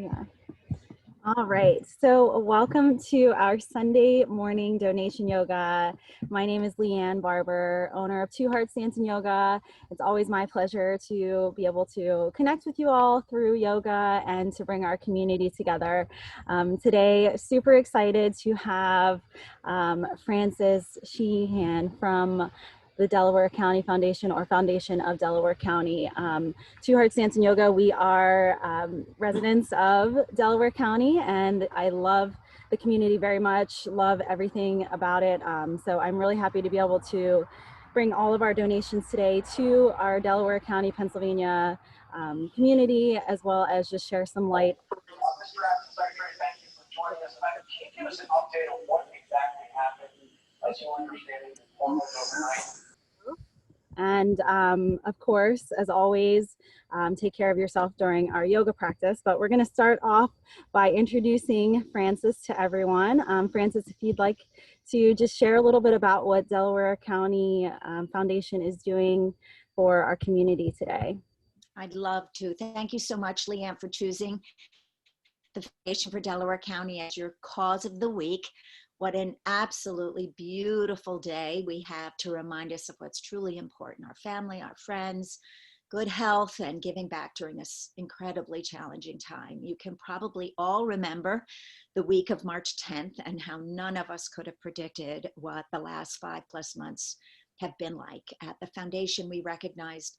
we are. All right, so welcome to our Sunday morning donation yoga. My name is Leanne Barber, owner of Two Hearts Dance and Yoga. It's always my pleasure to be able to connect with you all through yoga and to bring our community together. Today, super excited to have Frances Sheehan from the Delaware County Foundation, or Foundation of Delaware County. Two Hearts Dance and Yoga, we are residents of Delaware County, and I love the community very much, love everything about it. So I'm really happy to be able to bring all of our donations today to our Delaware County, Pennsylvania community, as well as just share some light. Mr. Acting Secretary, thank you for joining us. Can you give us an update on what exactly happened as you understand it overnight? And of course, as always, take care of yourself during our yoga practice. But we're going to start off by introducing Frances to everyone. Frances, if you'd like to just share a little bit about what Delaware County Foundation is doing for our community today. I'd love to. Thank you so much, Leanne, for choosing the Foundation for Delaware County as your cause of the week. What an absolutely beautiful day we have to remind us of what's truly important: our family, our friends, good health, and giving back during this incredibly challenging time. You can probably all remember the week of March 10th and how none of us could have predicted what the last 5+ months have been like. At the foundation, we recognized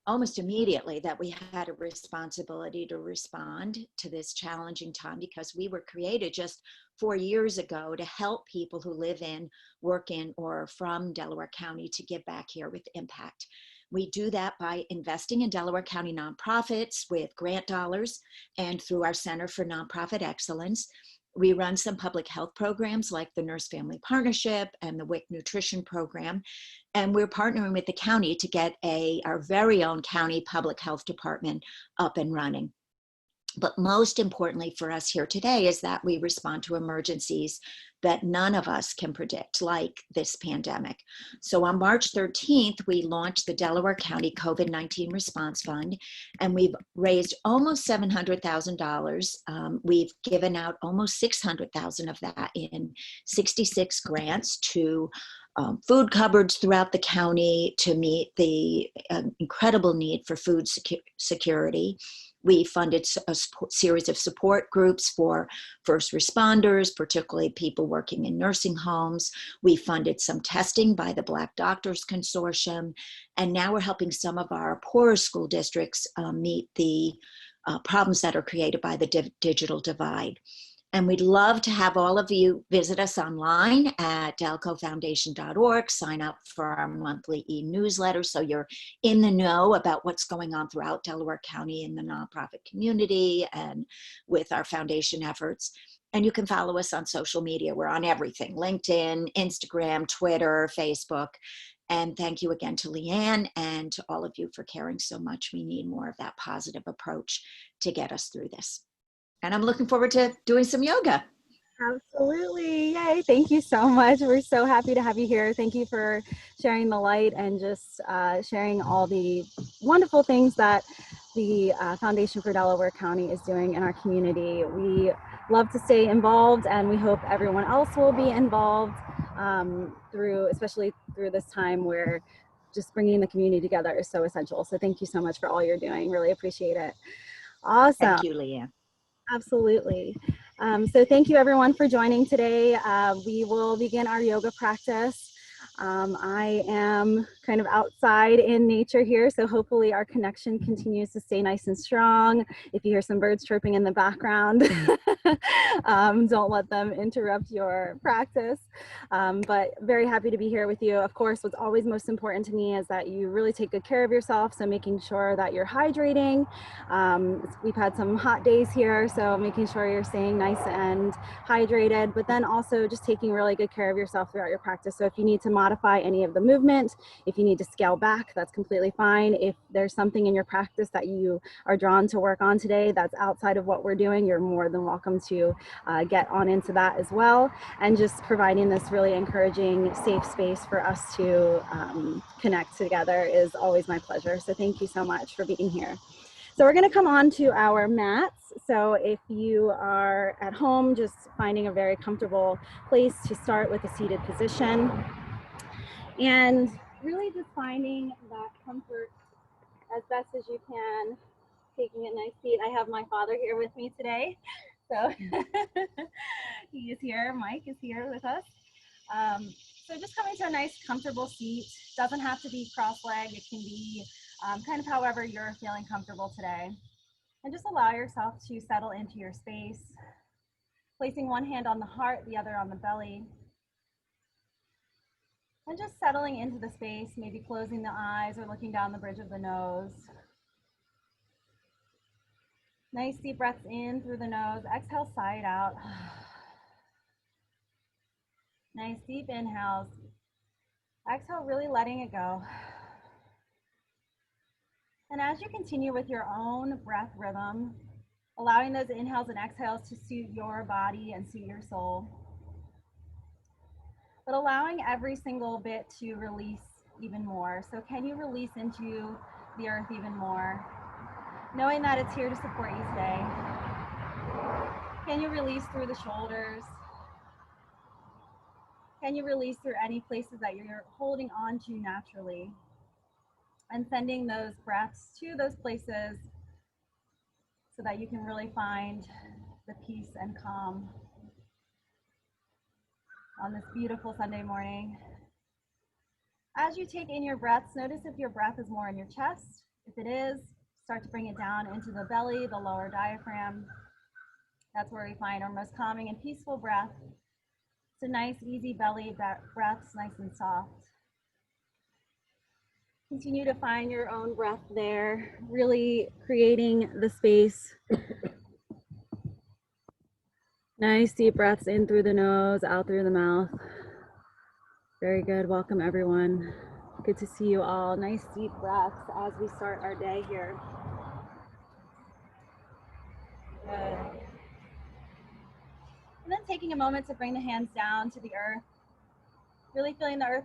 almost immediately that we had a responsibility to respond to this challenging time, because we were created just 4 years ago to help people who live in, work in, or from Delaware County to give back here with impact. We do that by investing in Delaware County nonprofits with grant dollars and through our Center for Nonprofit Excellence. We run some public health programs like the Nurse Family Partnership and the WIC Nutrition Program. And we're partnering with the county to get our very own county public health department up and running. But most importantly for us here today is that we respond to emergencies that none of us can predict, like this pandemic. So on March 13th, we launched the Delaware County COVID-19 Response Fund, and we've raised almost $700,000. We've given out almost $600,000 of that in 66 grants to food cupboards throughout the county to meet the incredible need for food security. We funded a series of support groups for first responders, particularly people working in nursing homes. We funded some testing by the Black Doctors Consortium. And now we're helping some of our poorer school districts meet the problems that are created by the digital divide. And we'd love to have all of you visit us online at delcofoundation.org, sign up for our monthly e-newsletter so you're in the know about what's going on throughout Delaware County in the nonprofit community and with our foundation efforts. And you can follow us on social media. We're on everything: LinkedIn, Instagram, Twitter, Facebook. And thank you again to Leanne and to all of you for caring so much. We need more of that positive approach to get us through this. And I'm looking forward to doing some yoga. Absolutely. Yay. Thank you so much. We're so happy to have you here. Thank you for sharing the light and just sharing all the wonderful things that the Foundation for Delaware County is doing in our community. We love to stay involved, and we hope everyone else will be involved especially through this time where just bringing the community together is so essential. So thank you so much for all you're doing. Really appreciate it. Awesome. Thank you, Leanne. Absolutely. So thank you everyone for joining today. We will begin our yoga practice. I am kind of outside in nature here, so hopefully our connection continues to stay nice and strong. If you hear some birds chirping in the background, don't let them interrupt your practice. But very happy to be here with you. Of course, what's always most important to me is that you really take good care of yourself, so making sure that you're hydrating. We've had some hot days here, so making sure you're staying nice and hydrated, but then also just taking really good care of yourself throughout your practice. So if you need to modify any of the movement, if you need to scale back, that's completely fine. If there's something in your practice that you are drawn to work on today that's outside of what we're doing, you're more than welcome to get on into that as well. And just providing this really encouraging, safe space for us to connect together is always my pleasure. So thank you so much for being here. So we're going to come on to our mats. So if you are at home, just finding a very comfortable place to start with a seated position. And really just finding that comfort as best as you can, taking a nice seat. I have my father here with me today. So he is here, Mike is here with us. So just coming to a nice comfortable seat. Doesn't have to be cross-legged. It can be kind of however you're feeling comfortable today. And just allow yourself to settle into your space, placing one hand on the heart, the other on the belly. And just settling into the space, maybe closing the eyes or looking down the bridge of the nose. Nice deep breaths in through the nose. Exhale, sigh it out. Nice deep inhales. Exhale, really letting it go. And as you continue with your own breath rhythm, allowing those inhales and exhales to suit your body and suit your soul, but allowing every single bit to release even more. So can you release into the earth even more? Knowing that it's here to support you today. Can you release through the shoulders? Can you release through any places that you're holding on to naturally? And sending those breaths to those places so that you can really find the peace and calm on this beautiful Sunday morning. As you take in your breaths, notice if your breath is more in your chest. If it is, start to bring it down into the belly, the lower diaphragm. That's where we find our most calming and peaceful breath. It's a nice, easy belly breaths, nice and soft. Continue to find your own breath there, really creating the space. Nice deep breaths in through the nose, out through the mouth. Very good. Welcome, everyone. Good to see you all. Nice deep breaths as we start our day here. Good. And then taking a moment to bring the hands down to the earth. Really feeling the earth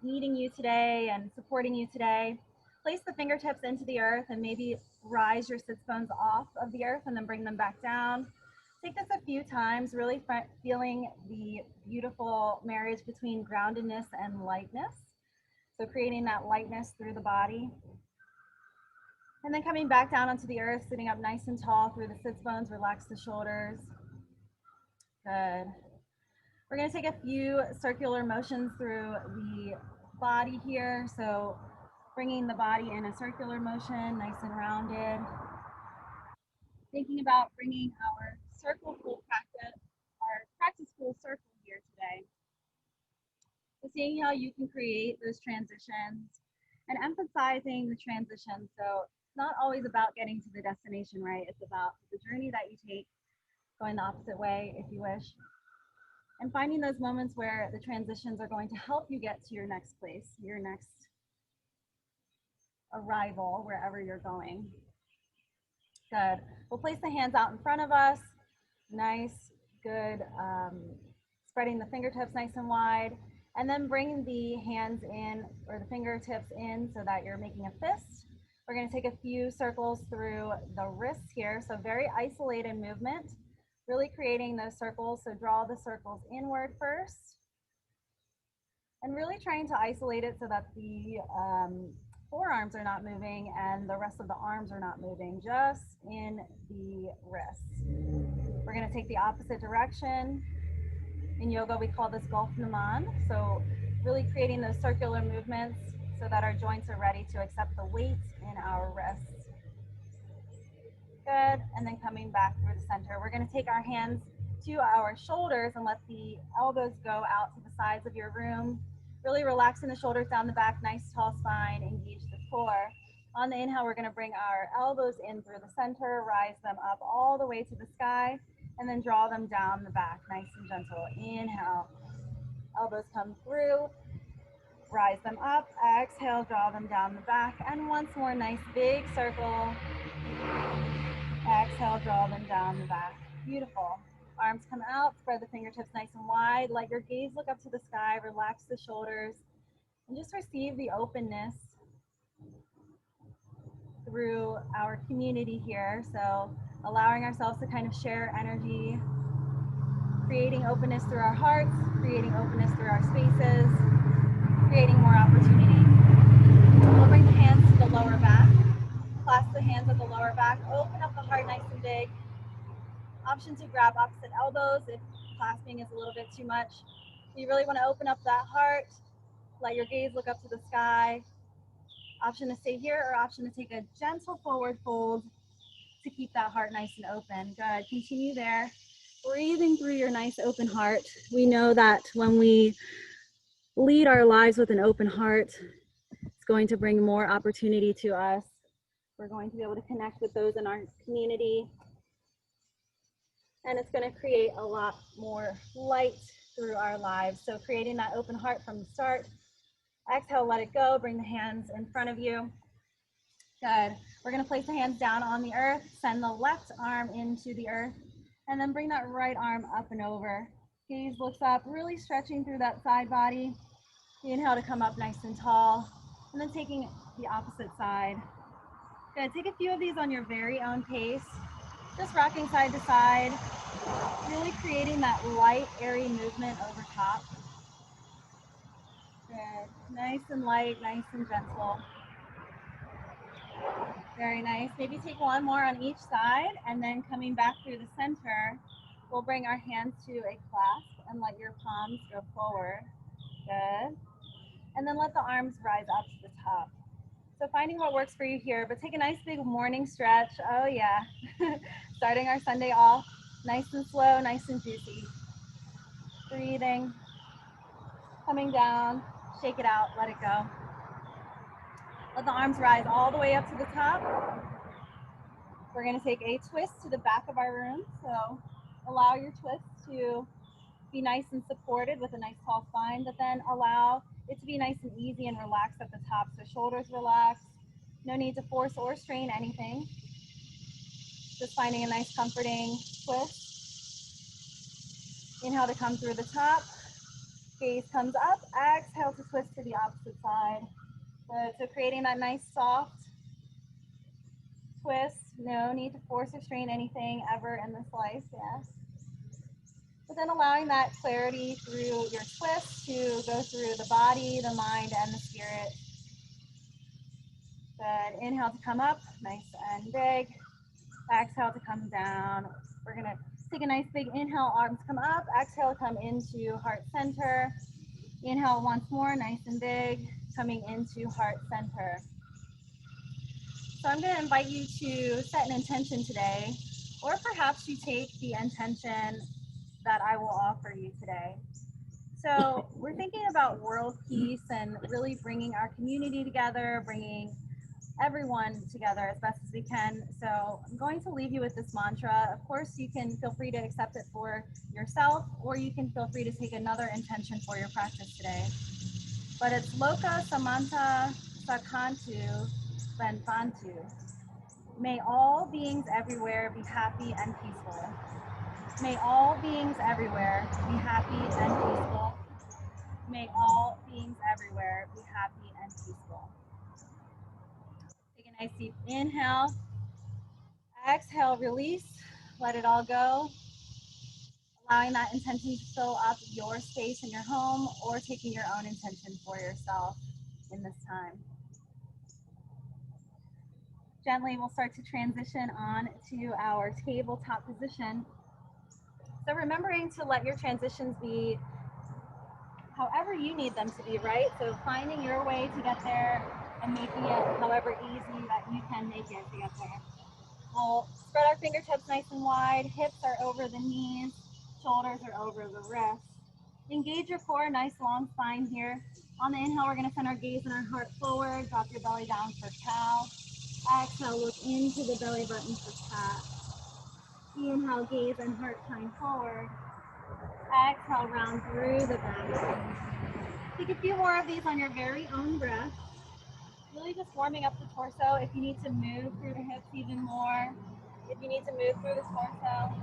meeting you today and supporting you today. Place the fingertips into the earth and maybe rise your sits bones off of the earth and then bring them back down. Take this a few times, really feeling the beautiful marriage between groundedness and lightness. So creating that lightness through the body. And then coming back down onto the earth, sitting up nice and tall through the sits bones, relax the shoulders. Good. We're going to take a few circular motions through the body here. So bringing the body in a circular motion, nice and rounded. Thinking about bringing our circle full practice, our practice full circle here today. So seeing how you can create those transitions and emphasizing the transition. So it's not always about getting to the destination, right? It's about the journey that you take, going the opposite way if you wish. And finding those moments where the transitions are going to help you get to your next place, your next arrival, wherever you're going. Good. We'll place the hands out in front of us. Nice, good. Spreading the fingertips nice and wide. And then bring the hands in, or the fingertips in, so that you're making a fist. We're going to take a few circles through the wrists here. So very isolated movement. Really creating those circles. So draw the circles inward first. And really trying to isolate it so that the forearms are not moving and the rest of the arms are not moving, just in the wrists. We're going to take the opposite direction. In yoga, we call this Gulf Naman. So really creating those circular movements so that our joints are ready to accept the weight in our wrists. Good. And then coming back through the center. We're going to take our hands to our shoulders and let the elbows go out to the sides of your room. Really relaxing the shoulders down the back, nice tall spine, engage the core. On the inhale, we're going to bring our elbows in through the center, rise them up all the way to the sky, and then draw them down the back, nice and gentle. Inhale, elbows come through, rise them up. Exhale, draw them down the back. And once more, nice big circle. Exhale, draw them down the back. Beautiful. Arms come out, spread the fingertips nice and wide. Let your gaze look up to the sky, relax the shoulders, and just receive the openness through our community here. So allowing ourselves to kind of share energy, creating openness through our hearts, creating openness through our spaces, creating more opportunity. We'll bring the hands to the lower back, clasp the hands at the lower back, open up the heart nice and big. Option to grab opposite elbows if clasping is a little bit too much. You really want to open up that heart, let your gaze look up to the sky. Option to stay here or option to take a gentle forward fold to keep that heart nice and open. Good, continue there. Breathing through your nice open heart. We know that when we lead our lives with an open heart, it's going to bring more opportunity to us. We're going to be able to connect with those in our community. And it's going to create a lot more light through our lives. So creating that open heart from the start. Exhale, let it go. Bring the hands in front of you. Good. We're going to place the hands down on the earth. Send the left arm into the earth. And then bring that right arm up and over. Gaze looks up, really stretching through that side body. Inhale to come up nice and tall. And then taking the opposite side. Good. Take a few of these on your very own pace. Just rocking side to side. Really creating that light, airy movement over top. Good. Nice and light, nice and gentle. Very nice. Maybe take one more on each side, and then coming back through the center, we'll bring our hands to a clasp and let your palms go forward. Good. And then let the arms rise up to the top. So finding what works for you here, but take a nice big morning stretch. Oh yeah. Starting our Sunday off nice and slow, nice and juicy. Breathing, coming down, shake it out, let it go. Let the arms rise all the way up to the top. We're going to take a twist to the back of our room. So allow your twist to be nice and supported with a nice tall spine, but then allow it to be nice and easy and relaxed at the top. So shoulders relaxed. No need to force or strain anything. Just finding a nice comforting twist. Inhale to come through the top. Gaze comes up. Exhale to twist to the opposite side. Good. So creating that nice soft twist. No need to force or strain anything ever in this life. Yes. But then allowing that clarity through your twist to go through the body, the mind, and the spirit. Good. Inhale to come up, nice and big. Exhale to come down. We're going to take a nice big inhale, arms come up. Exhale, come into heart center. Inhale once more, nice and big, coming into heart center. So I'm going to invite you to set an intention today, or perhaps you take the intention that I will offer you today. So we're thinking about world peace and really bringing our community together, bringing everyone together as best as we can. So I'm going to leave you with this mantra. Of course, you can feel free to accept it for yourself, or you can feel free to take another intention for your practice today. But it's Loka Samanta Sakantu Benfantu. May all beings everywhere be happy and peaceful. May all beings everywhere be happy and peaceful. May all beings everywhere be happy and peaceful. Take a nice deep inhale. Exhale, release. Let it all go. Allowing that intention to fill up your space in your home, or taking your own intention for yourself in this time. Gently, we'll start to transition on to our tabletop position. So remembering to let your transitions be however you need them to be, right? So finding your way to get there and making it however easy that you can make it to get there. We'll spread our fingertips nice and wide, hips are over the knees, shoulders are over the wrists. Engage your core, nice long spine here. On the inhale, we're going to send our gaze and our heart forward, drop your belly down for cow. Exhale, look into the belly button for cat. Inhale, gaze and heart shine forward. Exhale, round through the back. Take a few more of these on your very own breath. Really just warming up the torso. If you need to move through the hips even more, if you need to move through the torso,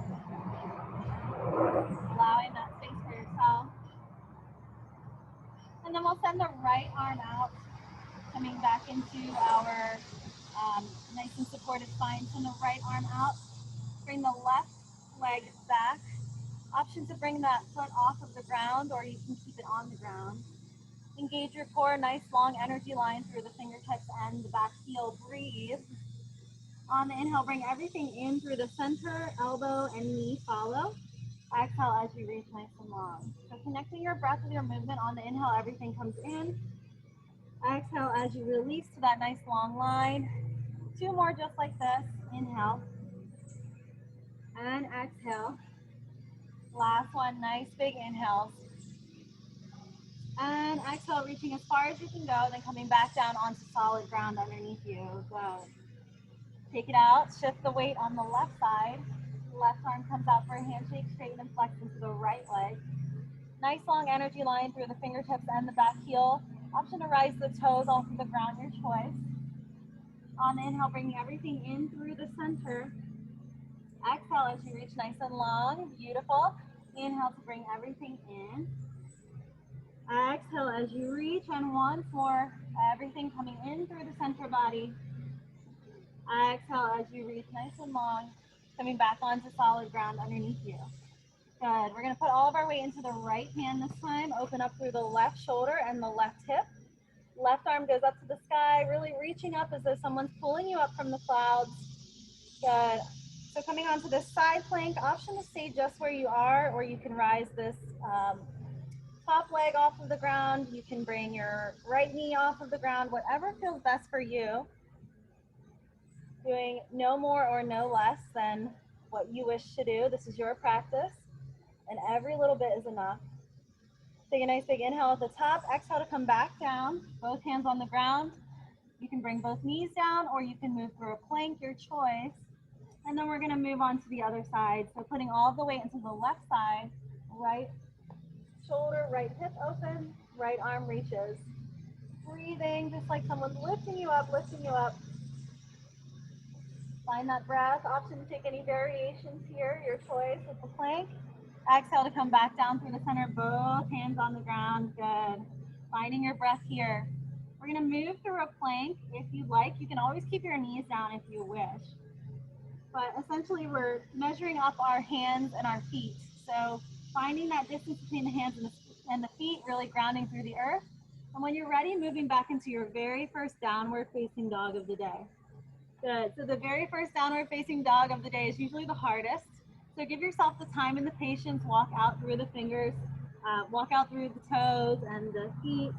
allowing that space for yourself. And then we'll send the right arm out, coming back into our Nice and supported spine. Send the right arm out. Bring the left leg back. Option to bring that foot off of the ground, or you can keep it on the ground. Engage your core, nice long energy line through the fingertips and the back heel. Breathe. On the inhale, bring everything in through the center, elbow and knee follow. Exhale as you reach nice and long. So connecting your breath with your movement. On the inhale, everything comes in. Exhale as you release to that nice long line. 2 more just like this. Inhale and exhale. Last one, nice big inhales. And exhale, reaching as far as you can go, then coming back down onto solid ground underneath you. Good. Take it out, shift the weight on the left side. Left arm comes out for a handshake, straighten and flex into the right leg. Nice long energy line through the fingertips and the back heel. Option to rise the toes off of the ground, your choice. On the inhale, bringing everything in through the center. Exhale as you reach nice and long, beautiful. Inhale to bring everything in. Exhale as you reach, and once more, everything coming in through the center body. Exhale as you reach nice and long, coming back onto solid ground underneath you. Good. We're going to put all of our weight into the right hand this time. Open up through the left shoulder and the left hip. Left arm goes up to the sky, really reaching up as though someone's pulling you up from the clouds. Good. So coming onto this side plank, option to stay just where you are, or you can rise this top leg off of the ground. You can bring your right knee off of the ground, whatever feels best for you. Doing no more or no less than what you wish to do. This is your practice, and every little bit is enough. Take a nice big inhale at the top. Exhale to come back down. Both hands on the ground. You can bring both knees down, or you can move through a plank, your choice. And then we're going to move on to the other side. So putting all the weight into the left side, right shoulder, right hip open, right arm reaches. Breathing just like someone's lifting you up, lifting you up. Find that breath. Option to take any variations here, your choice with the plank. Exhale to come back down through the center, both hands on the ground. Good. Finding your breath here. We're going to move through a plank. If you'd like, you can always keep your knees down if you wish. But essentially, we're measuring up our hands and our feet. So finding that distance between the hands and the feet, really grounding through the earth. And when you're ready, moving back into your very first downward facing dog of the day. Good. So the very first downward facing dog of the day is usually the hardest. So give yourself the time and the patience. Walk out through the fingers, walk out through the toes and the feet.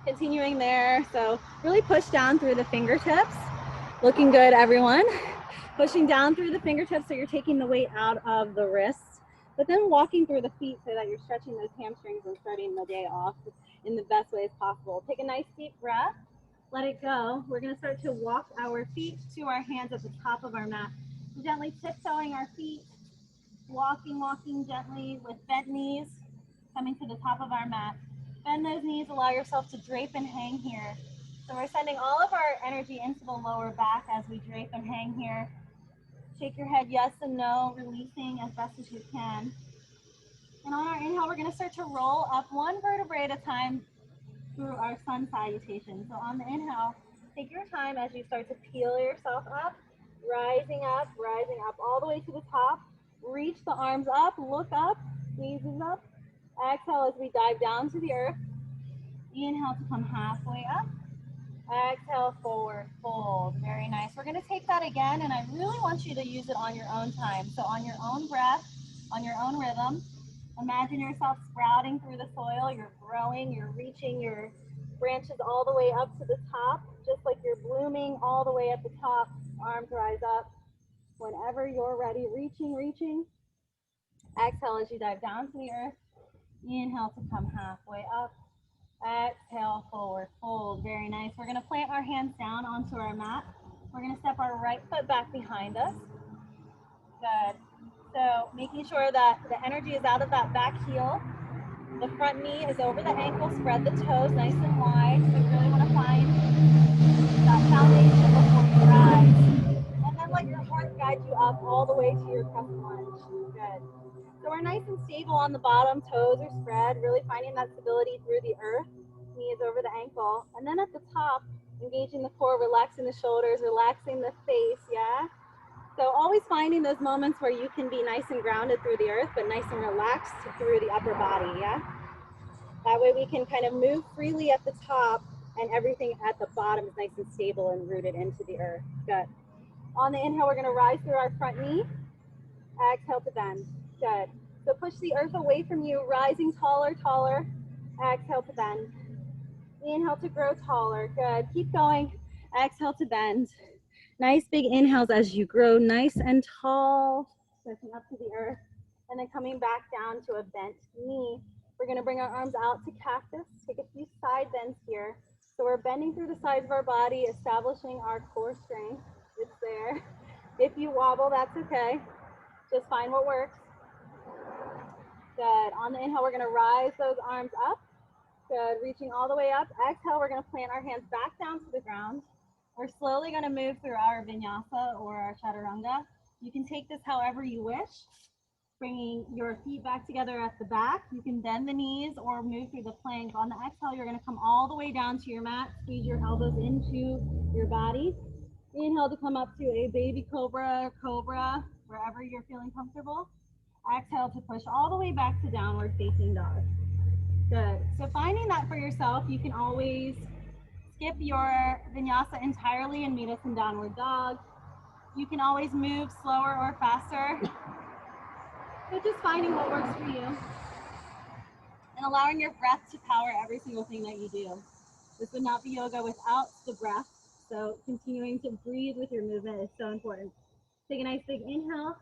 Continuing there. So really push down through the fingertips. Looking good, everyone. Pushing down through the fingertips so you're taking the weight out of the wrists, but then walking through the feet so that you're stretching those hamstrings and starting the day off in the best way as possible. Take a nice deep breath. Let it go. We're going to start to walk our feet to our hands at the top of our mat. Gently tiptoeing our feet, walking gently with bent knees, coming to the top of our mat. Bend those knees, allow yourself to drape and hang here. So we're sending all of our energy into the lower back as we drape and hang here. Shake your head yes and no, releasing as best as you can. And on our inhale, we're going to start to roll up one vertebrae at a time through our sun salutation. So on the inhale, take your time as you start to peel yourself up, rising up, all the way to the top. Reach the arms up, look up, squeezes up. Exhale as we dive down to the earth. Inhale to come halfway up. Exhale, forward, fold. Very nice. We're going to take that again, and I really want you to use it on your own time. So on your own breath, on your own rhythm. Imagine yourself sprouting through the soil. You're growing, you're reaching your branches all the way up to the top, just like you're blooming all the way at the top. Arms rise up. Whenever you're ready, reaching. Exhale as you dive down to the earth. Inhale to come halfway up. Exhale, forward, fold. Very nice. We're going to plant our hands down onto our mat. We're going to step our right foot back behind us. Good. So making sure that the energy is out of that back heel. The front knee is over the ankle. Spread the toes nice and wide. So you really want to find that foundation before you rise. And then let your heart guide you up all the way to your crescent lunge. Good. So we're nice and stable on the bottom. Toes are spread. Really finding that stability through the earth. Knee is over the ankle. And then at the top, Engaging the core, relaxing the shoulders, relaxing the face, yeah? So always finding those moments where you can be nice and grounded through the earth, but nice and relaxed through the upper body, yeah? That way we can kind of move freely at the top and everything at the bottom is nice and stable and rooted into the earth. Good. On the inhale, we're gonna rise through our front knee. Exhale to bend. Good. So push the earth away from you, rising taller, taller. Exhale to bend. Inhale to grow taller. Good. Keep going. Exhale to bend. Nice big inhales as you grow nice and tall, stretching up to the earth, and then coming back down to a bent knee. We're gonna bring our arms out to cactus, take a few side bends here. So we're bending through the sides of our body, establishing our core strength. It's there. If you wobble, that's okay. Just find what works. Good. On the inhale, we're gonna rise those arms up. Good. Reaching all the way up. Exhale, we're gonna plant our hands back down to the ground. We're slowly gonna move through our vinyasa or our chaturanga. You can take this however you wish, bringing your feet back together at the back. You can bend the knees or move through the plank. On the exhale, you're gonna come all the way down to your mat, squeeze your elbows into your body. Inhale to come up to a baby cobra or cobra, wherever you're feeling comfortable. Exhale to push all the way back to downward facing dog. Good. So finding that for yourself, you can always skip your vinyasa entirely and meet us in downward dog. You can always move slower or faster. So just finding what works for you and allowing your breath to power every single thing that you do. This would not be yoga without the breath. So continuing to breathe with your movement is so important. Take a nice big inhale.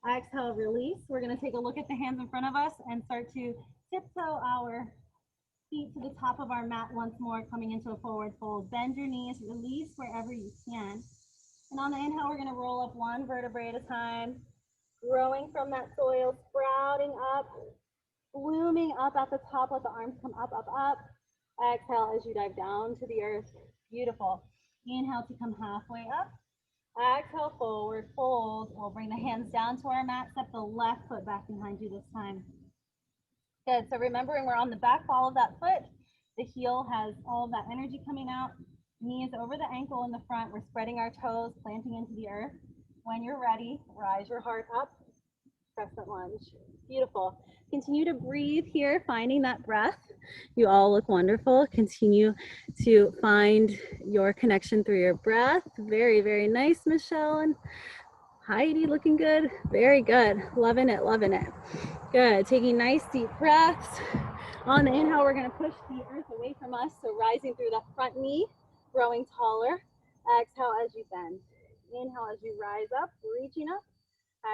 Exhale, release. We're going to take a look at the hands in front of us and start to tiptoe our feet to the top of our mat once more, coming into a forward fold. Bend your knees, release wherever you can. And on the inhale, we're going to roll up one vertebrae at a time, growing from that soil, sprouting up, blooming up at the top. Let the arms come up, up, up. Exhale as you dive down to the earth. Beautiful. Inhale to come halfway up. Exhale, forward fold. We'll bring the hands down to our mat. Step the left foot back behind you this time. Good. So remembering we're on the back ball of that foot. The heel has all of that energy coming out. Knees over the ankle in the front. We're spreading our toes, planting into the earth. When you're ready, rise your heart up. Crescent lunge. Beautiful. Continue to breathe here, finding that breath. You all look wonderful. Continue to find your connection through your breath. Very, very nice, Michelle and Heidi, looking good. Very good. Loving it, loving it. Good. Taking nice deep breaths. On the inhale, we're going to push the earth away from us. So rising through that front knee, growing taller. Exhale as you bend. Inhale as you rise up, reaching up.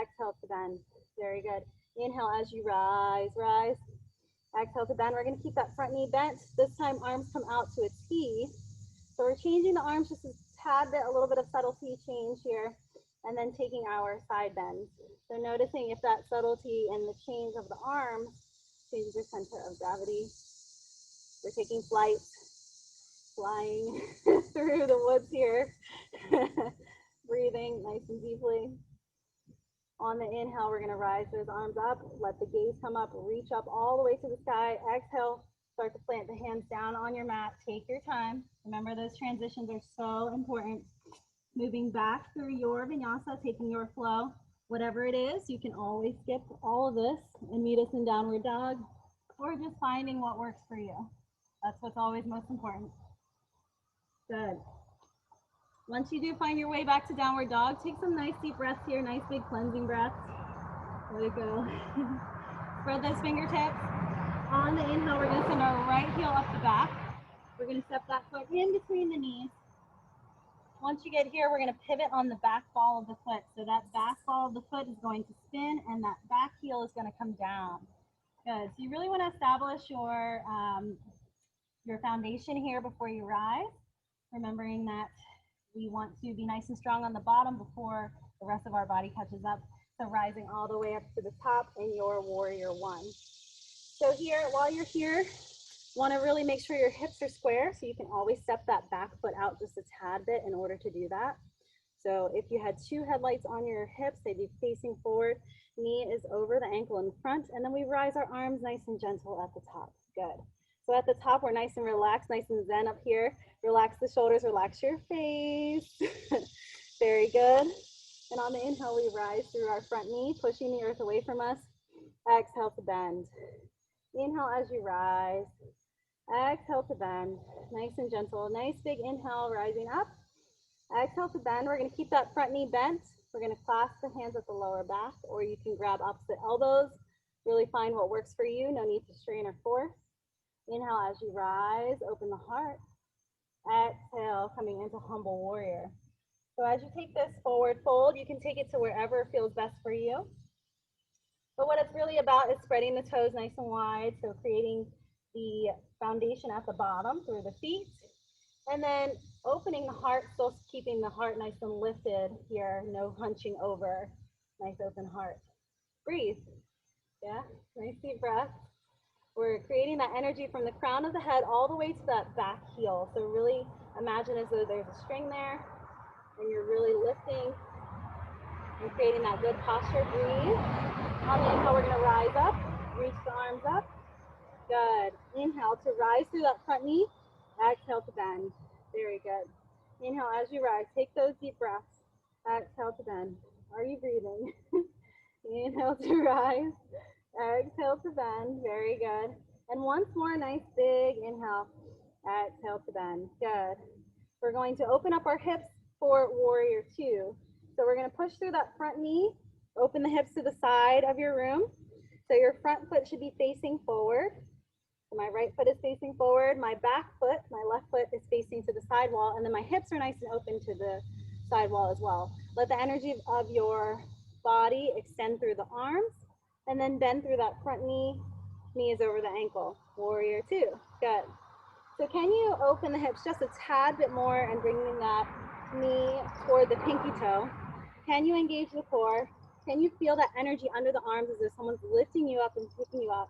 Exhale to bend. Very good. Inhale as you rise, rise. Exhale to bend. We're going to keep that front knee bent. This time, arms come out to a T. So we're changing the arms just a tad bit, a little bit of subtlety change here, and then taking our side bends. So noticing if that subtlety and the change of the arms changes your center of gravity. We're taking flight, flying through the woods here. Breathing nice and deeply. On the inhale, we're going to rise those arms up, let the gaze come up, reach up all the way to the sky. Exhale, start to plant the hands down on your mat. Take your time. Remember, those transitions are so important. Moving back through your vinyasa, taking your flow. Whatever it is, you can always skip all of this and meet us in downward dog, or just finding what works for you. That's what's always most important. Good. Once you do find your way back to downward dog, take some nice deep breaths here, nice big cleansing breaths. Let it go. Spread those fingertips. On the inhale, we're going to send our right heel up the back. We're going to step that foot in between the knees. Once you get here, we're going to pivot on the back ball of the foot. So that back ball of the foot is going to spin and that back heel is going to come down. Good. So you really want to establish your foundation here before you rise, remembering that we want to be nice and strong on the bottom before the rest of our body catches up. So rising all the way up to the top in your warrior one. So here, while you're here, want to really make sure your hips are square, so you can always step that back foot out just a tad bit in order to do that. So if you had two headlights on your hips, they'd be facing forward. Knee is over the ankle in front, and then we rise our arms nice and gentle at the top. Good. So at the top, we're nice and relaxed, nice and zen up here. Relax the shoulders, relax your face. Very good. And on the inhale, we rise through our front knee, pushing the earth away from us. Exhale to bend. Inhale as you rise. Exhale to bend. Nice and gentle. Nice big inhale, rising up. Exhale to bend. We're going to keep that front knee bent. We're going to clasp the hands at the lower back, or you can grab opposite elbows. Really find what works for you. No need to strain or force. Inhale as you rise, open the heart. Exhale, coming into humble warrior. So as you take this forward fold, you can take it to wherever feels best for you. But what it's really about is spreading the toes nice and wide, so creating the foundation at the bottom through the feet. And then opening the heart, still keeping the heart nice and lifted here, no hunching over. Nice open heart. Breathe. Yeah, nice deep breath. We're creating that energy from the crown of the head all the way to that back heel. So really imagine as though there's a string there and you're really lifting and creating that good posture. Breathe. On the inhale, we're going to rise up, reach the arms up. Good. Inhale to rise through that front knee. Exhale to bend. Very good. Inhale as you rise. Take those deep breaths. Exhale to bend. Are you breathing? Inhale to rise. Exhale to bend. Very good. And once more, nice big inhale. Exhale to bend. Good. We're going to open up our hips for warrior two. So we're going to push through that front knee. Open the hips to the side of your room. So your front foot should be facing forward. So my right foot is facing forward. My back foot, my left foot is facing to the side wall. And then my hips are nice and open to the side wall as well. Let the energy of your body extend through the arms. And then bend through that front knee. Knee is over the ankle. Warrior two. Good. So can you open the hips just a tad bit more and bringing that knee toward the pinky toe? Can you engage the core? Can you feel that energy under the arms as if someone's lifting you up and picking you up?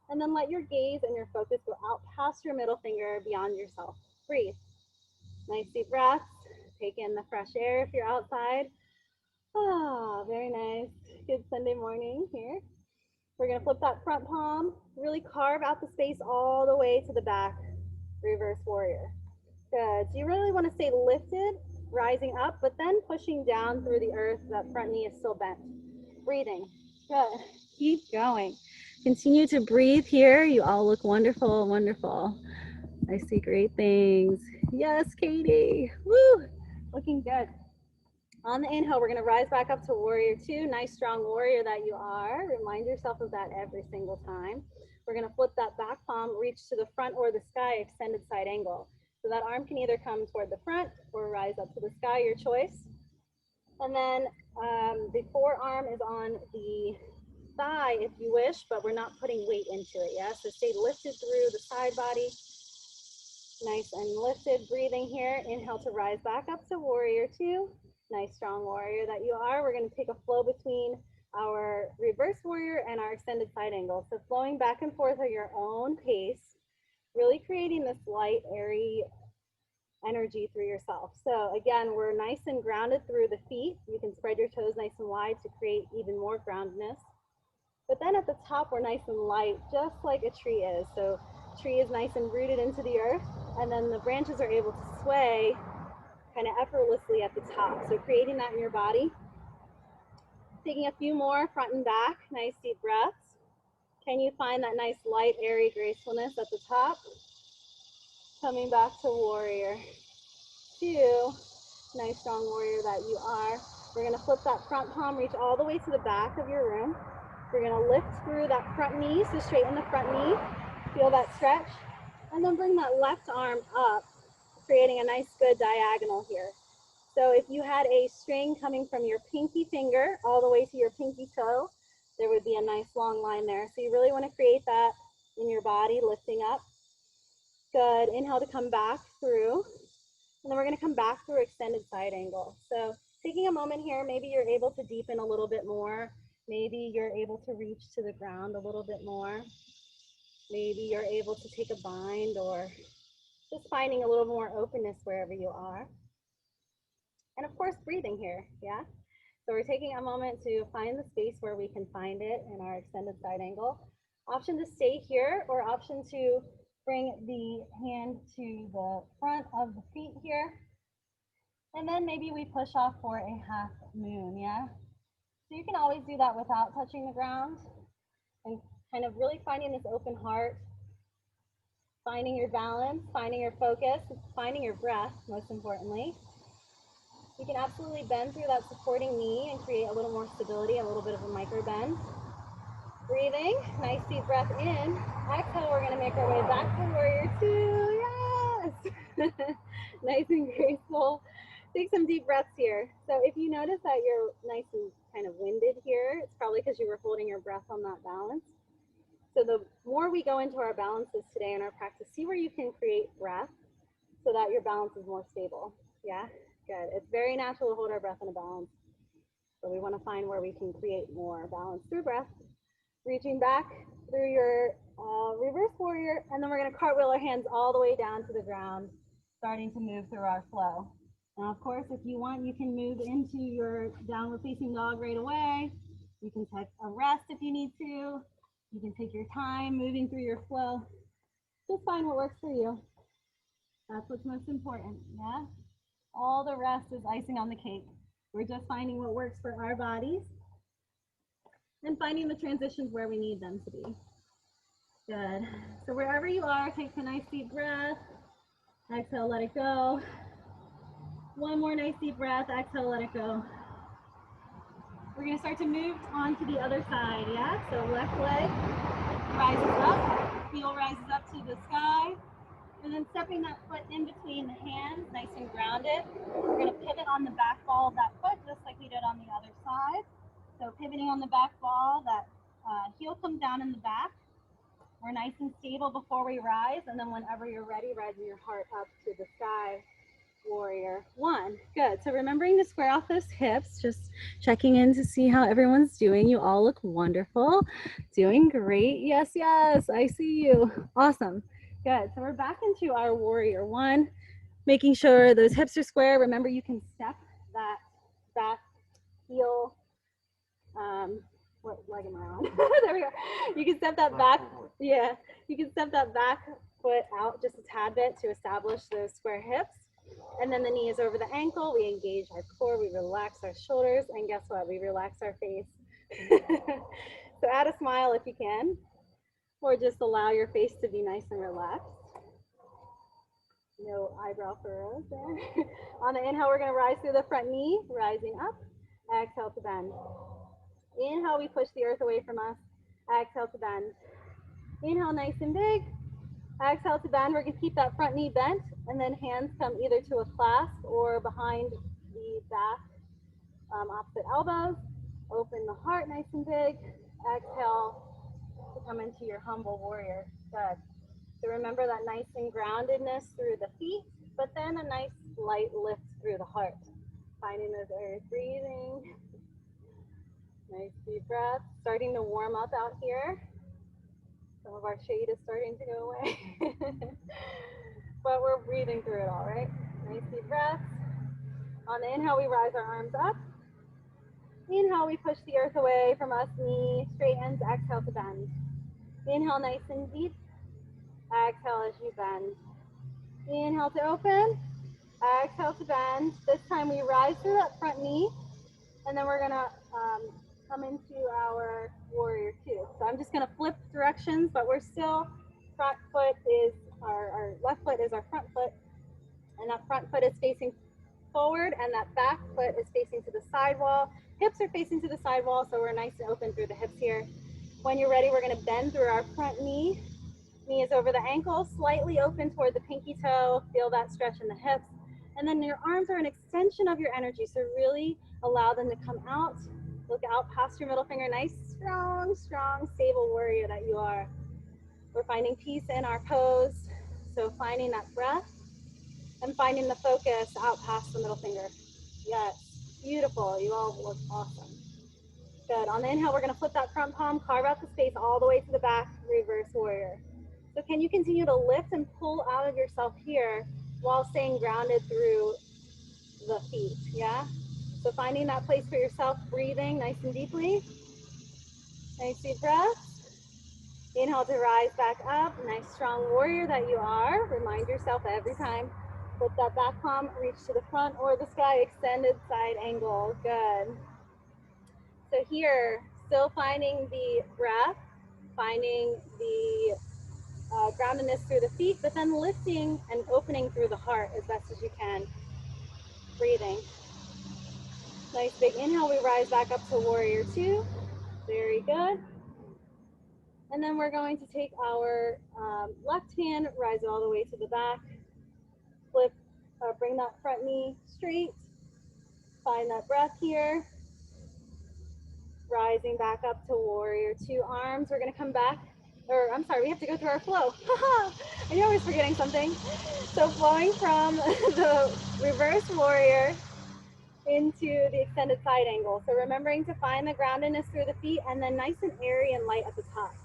And then let your gaze and your focus go out past your middle finger beyond yourself. Breathe. Nice deep breaths. Take in the fresh air if you're outside. Ah, very nice. Good Sunday morning here. We're going to flip that front palm, really carve out the space all the way to the back. Reverse warrior. Good. So you really want to stay lifted, rising up, but then pushing down through the earth. That front knee is still bent. Breathing. Good. Keep going. Continue to breathe here. You all look wonderful, wonderful. I see great things. Yes, Katie. Woo! Looking good. On the inhale, we're going to rise back up to warrior two. Nice, strong warrior that you are. Remind yourself of that every single time. We're going to flip that back palm, reach to the front or the sky, extended side angle. So that arm can either come toward the front or rise up to the sky, your choice. And then the forearm is on the thigh if you wish, but we're not putting weight into it, yeah? So stay lifted through the side body. Nice and lifted, breathing here. Inhale to rise back up to warrior two. Nice, strong warrior that you are. We're going to take a flow between our reverse warrior and our extended side angle. So flowing back and forth at your own pace, really creating this light, airy energy through yourself. So again, we're nice and grounded through the feet. You can spread your toes nice and wide to create even more groundedness. But then at the top, we're nice and light, just like a tree is. So tree is nice and rooted into the earth, and then the branches are able to sway kind of effortlessly at the top. So creating that in your body. Taking a few more front and back, nice deep breaths. Can you find that nice light, airy gracefulness at the top? Coming back to warrior two. Nice strong warrior that you are. We're going to flip that front palm, reach all the way to the back of your room. We're going to lift through that front knee, so straighten the front knee. Feel that stretch. And then bring that left arm up, creating a nice good diagonal here. So if you had a string coming from your pinky finger all the way to your pinky toe, there would be a nice long line there. So you really want to create that in your body, lifting up. Good. Inhale to come back through. And then we're going to come back through extended side angle. So taking a moment here, maybe you're able to deepen a little bit more. Maybe you're able to reach to the ground a little bit more. Maybe you're able to take a bind or just finding a little more openness wherever you are. And of course, breathing here, yeah? So we're taking a moment to find the space where we can find it in our extended side angle. Option to stay here or option to Bring the hand to the front of the feet here. And then maybe we push off for a half moon, yeah? So you can always do that without touching the ground and kind of really finding this open heart, finding your balance, finding your focus, finding your breath, most importantly. You can absolutely bend through that supporting knee and create a little more stability, a little bit of a micro bend. Breathing, nice deep breath in. Exhale, we're gonna make our way back to warrior two, yes! Nice and graceful. Take some deep breaths here. So if you notice that you're nice and kind of winded here, it's probably because you were holding your breath on that balance. So the more we go into our balances today in our practice, see where you can create breath so that your balance is more stable. Yeah, good. It's very natural to hold our breath in a balance. So we want to find where we can create more balance through breath. Reaching back through your reverse warrior, and then we're going to cartwheel our hands all the way down to the ground, starting to move through our flow. Now, of course, if you want, you can move into your downward facing dog right away. You can take a rest if you need to. You can take your time moving through your flow. Just find what works for you. That's what's most important, yeah? All the rest is icing on the cake. We're just finding what works for our bodies and finding the transitions where we need them to be. Good. So wherever you are, take a nice deep breath. Exhale, let it go. One more nice deep breath. Exhale, let it go. We're going to start to move on to the other side, yeah? So left leg rises up, heel rises up to the sky, and then stepping that foot in between the hands, nice and grounded. We're going to pivot on the back ball of that foot, just like we did on the other side. So pivoting on the back ball, that heel comes down in the back. We're nice and stable before we rise, and then whenever you're ready, rising your heart up to the sky. Warrior one. Good. So remembering to square off those hips, just checking in to see how everyone's doing. You all look wonderful. Doing great. Yes, yes, I see you. Awesome. Good. So we're back into our warrior one, making sure those hips are square. Remember, you can step that back heel. What leg am I on? There we go. You can step that back. Yeah, you can step that back foot out just a tad bit to establish those square hips. And then the knee is over the ankle. We engage our core. We relax our shoulders. And guess what? We relax our face. So add a smile if you can, or just allow your face to be nice and relaxed. No eyebrow furrows there. On the inhale, we're going to rise through the front knee, rising up. Exhale to bend. Inhale, we push the earth away from us. Exhale to bend. Inhale, nice and big. Exhale to bend. We're going to keep that front knee bent, and then hands come either to a clasp or behind the back, opposite elbows. Open the heart nice and big. Exhale to come into your humble warrior. Good. So remember that nice and groundedness through the feet, but then a nice light lift through the heart. Finding those areas, breathing. Nice deep breath. Starting to warm up out here. Some of our shade is starting to go away. But we're breathing through it all, right? Nice deep breaths. On the inhale, we rise our arms up. Inhale, we push the earth away from us, knee straightens, exhale to bend. Inhale, nice and deep. Exhale as you bend. Inhale to open. Exhale to bend. This time we rise through that front knee, and then we're gonna come into our warrior two. So I'm just gonna flip directions, but we're still, front foot is our left foot is our front foot, and that front foot is facing forward, and that back foot is facing to the side wall. Hips are facing to the side wall, so we're nice and open through the hips here. When you're ready, we're gonna bend through our front knee. Knee is over the ankle, slightly open toward the pinky toe. Feel that stretch in the hips. And then your arms are an extension of your energy, so really allow them to come out. Look out past your middle finger. Nice, strong, strong, stable warrior that you are. We're finding peace in our pose. So finding that breath and finding the focus out past the middle finger. Yes, beautiful. You all look awesome. Good. On the inhale, we're going to flip that front palm, carve out the space all the way to the back, reverse warrior. So can you continue to lift and pull out of yourself here while staying grounded through the feet, yeah? So finding that place for yourself, breathing nice and deeply. Nice deep breath. Inhale to rise back up. Nice strong warrior that you are. Remind yourself every time. Flip that back palm, reach to the front or the sky, extended side angle. Good. So here, still finding the breath, finding the groundedness through the feet, but then lifting and opening through the heart as best as you can. Breathing. Nice big inhale, we rise back up to warrior two. Very good. And then we're going to take our left hand, rise it all the way to the back. Flip, bring that front knee straight. Find that breath here. Rising back up to warrior two arms. We're gonna come back, or I'm sorry, we have to go through our flow. I knew I was forgetting something. So flowing from the reverse warrior into the extended side angle. So remembering to find the groundedness through the feet and then nice and airy and light at the top.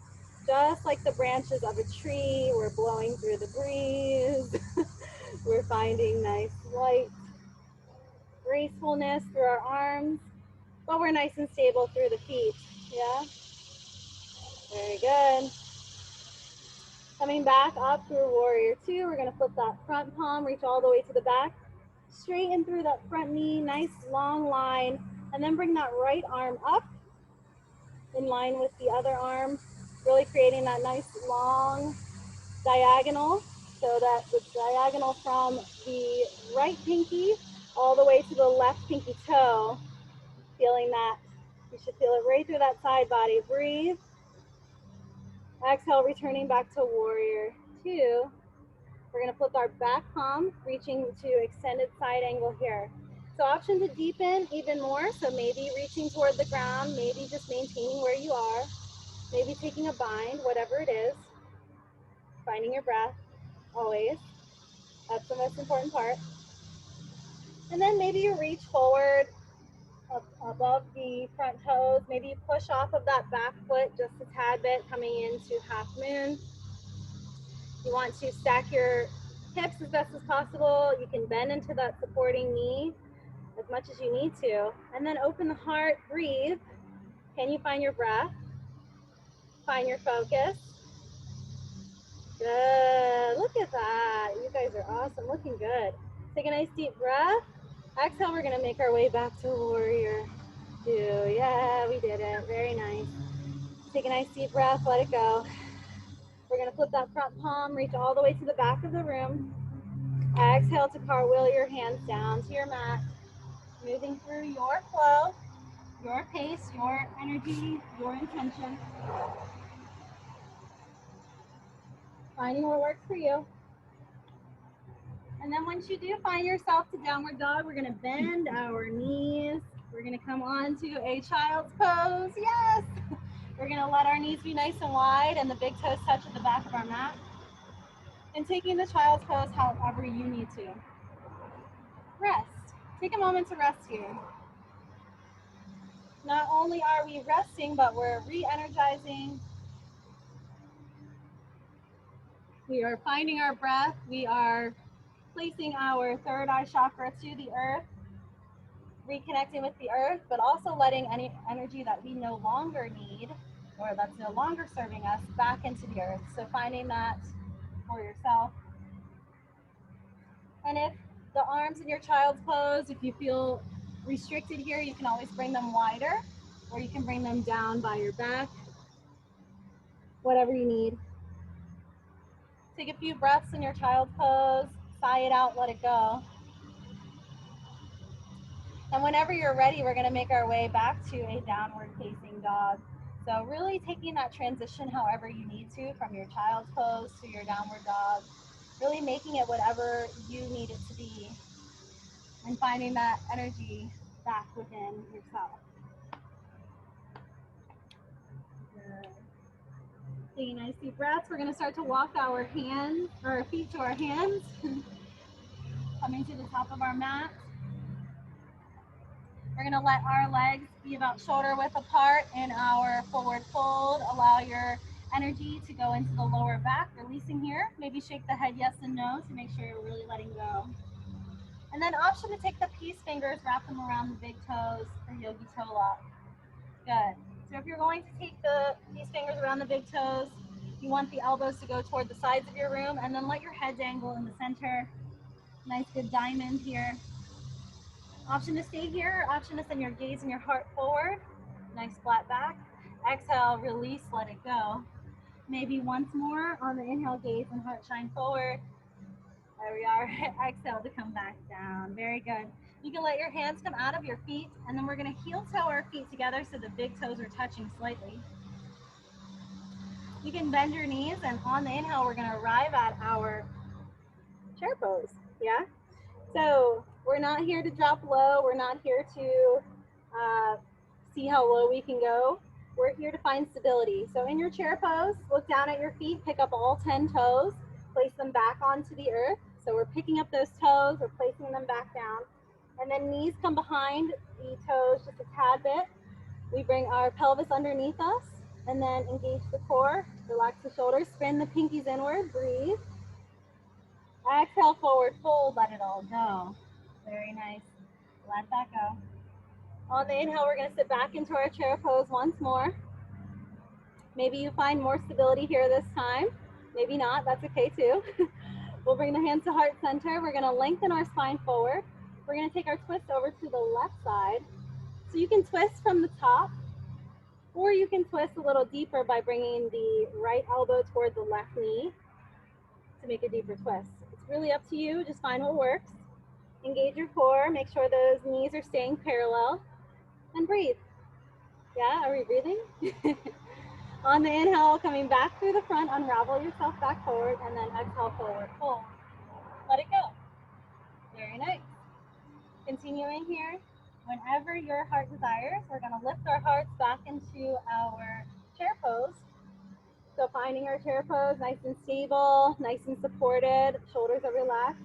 Just like the branches of a tree, we're blowing through the breeze. We're finding nice light gracefulness through our arms, but we're nice and stable through the feet. Yeah, very good. Coming back up through warrior two, we're gonna flip that front palm, reach all the way to the back, straighten through that front knee, nice long line, and then bring that right arm up in line with the other arm, really creating that nice long diagonal, so that the diagonal from the right pinky all the way to the left pinky toe, feeling that. You should feel it right through that side body. Breathe. Exhale, returning back to warrior two. We're gonna flip our back palm, reaching to extended side angle here. So option to deepen even more, so maybe reaching toward the ground, maybe just maintaining where you are, maybe taking a bind, whatever it is. Finding your breath, always. That's the most important part. And then maybe you reach forward above the front toes. Maybe you push off of that back foot just a tad bit, coming into half moon. You want to stack your hips as best as possible. You can bend into that supporting knee as much as you need to. And then open the heart, breathe. Can you find your breath? Find your focus. Good, look at that. You guys are awesome, looking good. Take a nice deep breath. Exhale, we're gonna make our way back to warrior two. Yeah, we did it, very nice. Take a nice deep breath, let it go. We're gonna flip that front palm, reach all the way to the back of the room. Exhale to cartwheel your hands down to your mat. Moving through your flow, your pace, your energy, your intention. Finding what works for you. And then once you do find yourself to downward dog, we're gonna bend our knees. We're gonna come on to a child's pose, yes! We're gonna let our knees be nice and wide and the big toes touch at the back of our mat. And taking the child's pose however you need to. Rest, take a moment to rest here. Not only are we resting, but we're re-energizing. We are finding our breath. We are placing our third eye chakra to the earth, reconnecting with the earth, but also letting any energy that we no longer need or that's no longer serving us back into the earth. So finding that for yourself. And if the arms in your child's pose, if you feel restricted here, you can always bring them wider, or you can bring them down by your back, whatever you need. Take a few breaths in your child's pose, sigh it out, let it go. And whenever you're ready, we're gonna make our way back to a downward facing dog. So really taking that transition however you need to, from your child's pose to your downward dog, really making it whatever you need it to be, and finding that energy back within yourself. Good. Taking nice deep breaths, we're gonna start to walk our hands, or our feet to our hands, coming to the top of our mat. We're gonna let our legs be about shoulder width apart in our forward fold. Allow your energy to go into the lower back, releasing here. Maybe shake the head yes and no to make sure you're really letting go. And then option to take the peace fingers, wrap them around the big toes for yogi toe lock. Good. So if you're going to take the peace fingers around the big toes, You want the elbows to go toward the sides of your room, and then let your head dangle in the center. Nice good diamond here. Option to stay here, option to send your gaze and your heart forward. Nice flat back. Exhale, release, let it go. Maybe once more on the inhale, gaze and heart shine forward. There we are. Exhale to come back down. Very good. You can let your hands come out of your feet, and then we're going to heel toe our feet together so the big toes are touching slightly. You can bend your knees, and on the inhale, we're going to arrive at our chair pose. Yeah? So we're not here to drop low. We're not here to see how low we can go. We're here to find stability. So in your chair pose, look down at your feet, pick up all 10 toes, place them back onto the earth. So we're picking up those toes, we're placing them back down. And then knees come behind the toes just a tad bit. We bring our pelvis underneath us and then engage the core, relax the shoulders, spin the pinkies inward, breathe. Exhale, forward fold, let it all go. Very nice. Let that go. On the inhale, we're going to sit back into our chair pose once more. Maybe you find more stability here this time. Maybe not, that's okay too. We'll bring the hands to heart center. We're going to lengthen our spine forward. We're going to take our twist over to the left side. So you can twist from the top, or you can twist a little deeper by bringing the right elbow toward the left knee to make a deeper twist. It's really up to you, just find what works. Engage your core, make sure those knees are staying parallel, and breathe. Yeah, are we breathing? On the inhale, coming back through the front, unravel yourself back forward, and then exhale, forward fold. Let it go. Very nice. Continuing here, whenever your heart desires, we're going to lift our hearts back into our chair pose. So finding our chair pose nice and stable, nice and supported, shoulders are relaxed.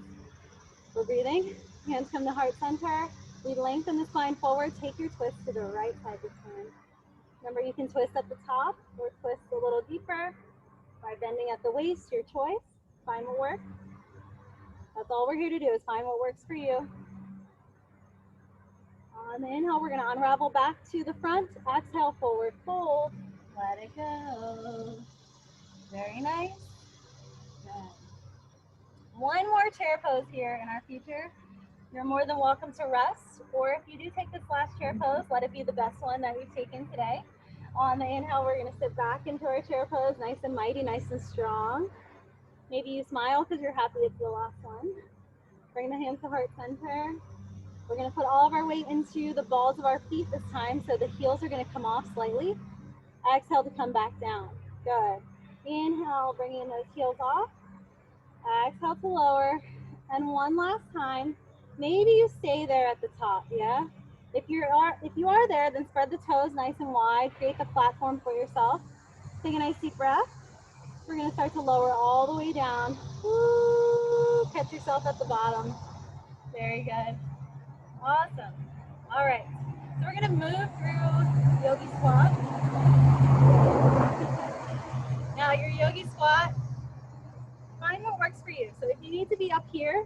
We're breathing. Hands come to heart center. We lengthen the spine forward. Take your twist to the right side this time. Remember, you can twist at the top or twist a little deeper by bending at the waist, your choice. Find what works. That's all we're here to do, is find what works for you. On the inhale, we're going to unravel back to the front. Exhale, forward fold. Let it go. Very nice. Good. One more chair pose here in our future. You're more than welcome to rest, or if you do take this last chair pose, let it be the best one that we've taken today. On the inhale, we're going to sit back into our chair pose, nice and mighty, nice and strong. Maybe you smile because you're happy it's the last one. Bring the hands to heart center. We're going to put all of our weight into the balls of our feet this time, so the heels are going to come off slightly. Exhale to come back down. Good. Inhale, bringing those heels off. Exhale to lower. And one last time. Maybe you stay there at the top, yeah? If you are there, then spread the toes nice and wide. Create the platform for yourself. Take a nice deep breath. We're going to start to lower all the way down. Woo! Catch yourself at the bottom. Very good. Awesome. All right. So we're going to move through yogi squat. Now your yogi squat, find what works for you. So if you need to be up here,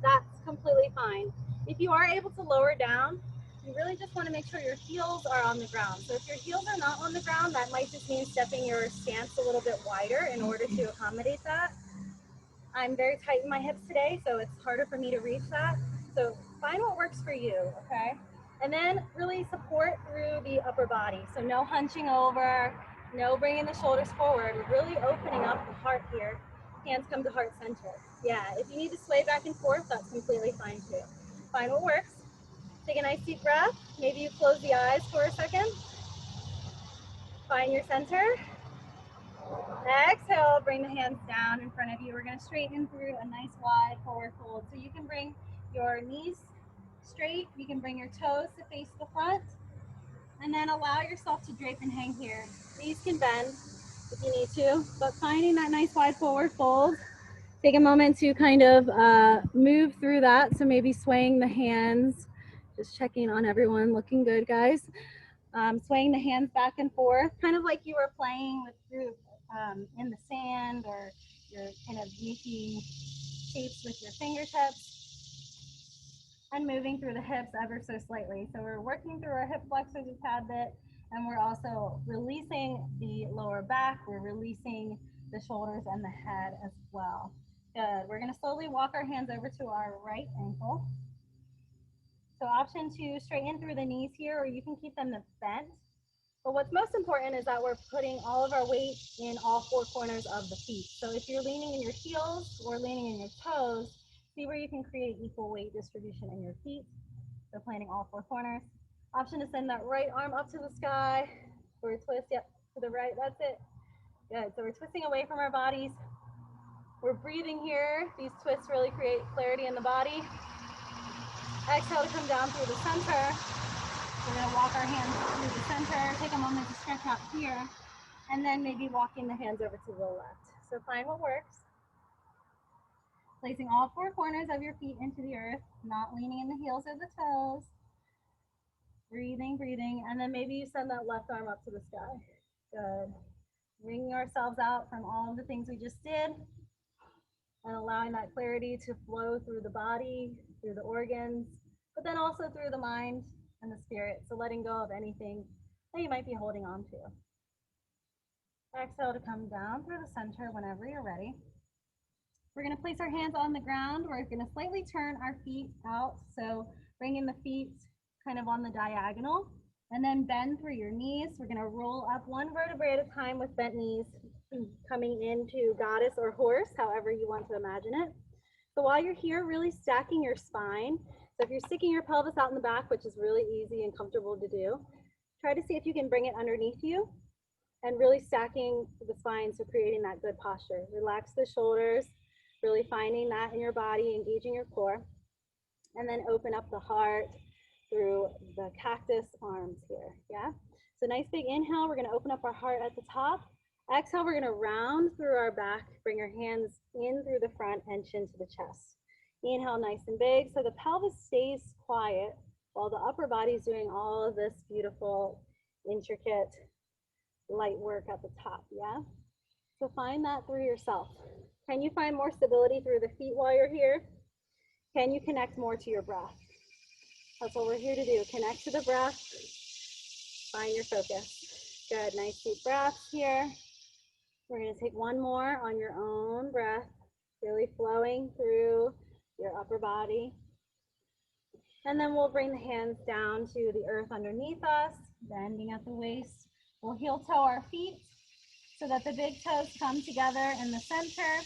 that's completely fine. If you are able to lower down, you really just want to make sure your heels are on the ground. So if your heels are not on the ground, that might just mean stepping your stance a little bit wider in order to accommodate that. I'm very tight in my hips today, so it's harder for me to reach that. So find what works for you, okay? And then really support through the upper body. So no hunching over, no bringing the shoulders forward. We're really opening up the heart here. Hands come to heart center. Yeah, if you need to sway back and forth, that's completely fine too. Find what works. Take a nice deep breath. Maybe you close the eyes for a second. Find your center. Exhale, bring the hands down in front of you. We're going to straighten through a nice wide forward fold. So you can bring your knees straight. You can bring your toes to face the front. And then allow yourself to drape and hang here. Knees can bend if you need to, but finding that nice wide forward fold. Take a moment to kind of move through that. So maybe swaying the hands, just checking on everyone, looking good, guys. Swaying the hands back and forth, kind of like you were playing through in the sand, or you're kind of making shapes with your fingertips and moving through the hips ever so slightly. So we're working through our hip flexors a tad bit, and we're also releasing the lower back. We're releasing the shoulders and the head as well. Good. We're going to slowly walk our hands over to our right ankle. So option to straighten through the knees here, or you can keep them bent. But what's most important is that we're putting all of our weight in all four corners of the feet. So if you're leaning in your heels or leaning in your toes, see where you can create equal weight distribution in your feet. So planting all four corners. Option to send that right arm up to the sky, or a twist, yep, to the right, that's it. Good, so we're twisting away from our bodies. We're breathing here. These twists really create clarity in the body. Exhale to come down through the center. We're going to walk our hands through the center, take a moment to stretch out here, and then maybe walking the hands over to the left. So find what works. Placing all four corners of your feet into the earth, not leaning in the heels or the toes. Breathing, breathing, and then maybe you send that left arm up to the sky. Good. Wringing ourselves out from all of the things we just did, and allowing that clarity to flow through the body, through the organs, but then also through the mind and the spirit. So letting go of anything that you might be holding on to. Exhale to come down through the center whenever you're ready. We're going to place our hands on the ground. We're going to slightly turn our feet out. So bringing the feet kind of on the diagonal, and then bend through your knees. We're going to roll up one vertebrae at a time with bent knees, coming into goddess or horse, however you want to imagine it. So while you're here, really stacking your spine. So if you're sticking your pelvis out in the back, which is really easy and comfortable to do, try to see if you can bring it underneath you and really stacking the spine, so creating that good posture. Relax the shoulders, really finding that in your body, engaging your core, and then open up the heart through the cactus arms here, yeah? So nice big inhale, we're gonna open up our heart at the top. Exhale, we're gonna round through our back, bring our hands in through the front and chin to the chest. Inhale, nice and big, so the pelvis stays quiet while the upper body is doing all of this beautiful, intricate, light work at the top, yeah? So find that through yourself. Can you find more stability through the feet while you're here? Can you connect more to your breath? That's what we're here to do, connect to the breath, find your focus. Good, nice deep breaths here. We're gonna take one more on your own breath, really flowing through your upper body. And then we'll bring the hands down to the earth underneath us, bending at the waist. We'll heel toe our feet so that the big toes come together in the center.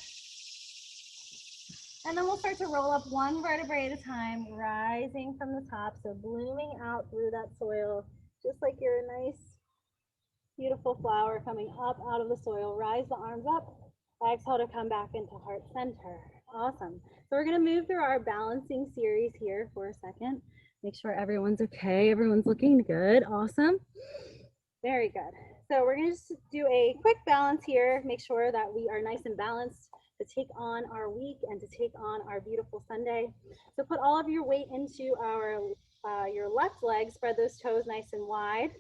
And then we'll start to roll up one vertebrae at a time, rising from the top. So blooming out through that soil, just like you're a nice, beautiful flower coming up out of the soil. Rise the arms up, exhale to come back into heart center. Awesome. So we're gonna move through our balancing series here for a second. Make sure everyone's okay, everyone's looking good, awesome. Very good. So we're gonna just do a quick balance here, make sure that we are nice and balanced to take on our week and to take on our beautiful Sunday. So put all of your weight into your left leg, spread those toes nice and wide.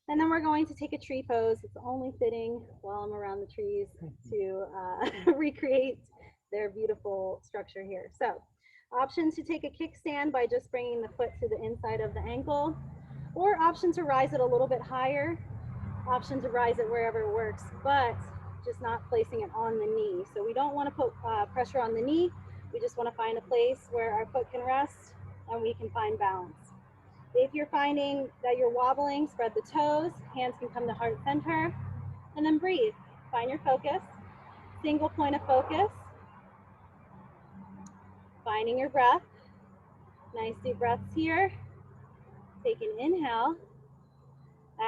And then we're going to take a tree pose. It's only fitting while I'm around the trees to recreate their beautiful structure here. So option to take a kickstand by just bringing the foot to the inside of the ankle, or option to rise it a little bit higher, option to rise it wherever works, but just not placing it on the knee. So we don't want to put pressure on the knee. We just want to find a place where our foot can rest and we can find balance. If you're finding that you're wobbling, spread the toes, hands can come to heart center, and then breathe. Find your focus, single point of focus. Finding your breath. Nice deep breaths here. Take an inhale.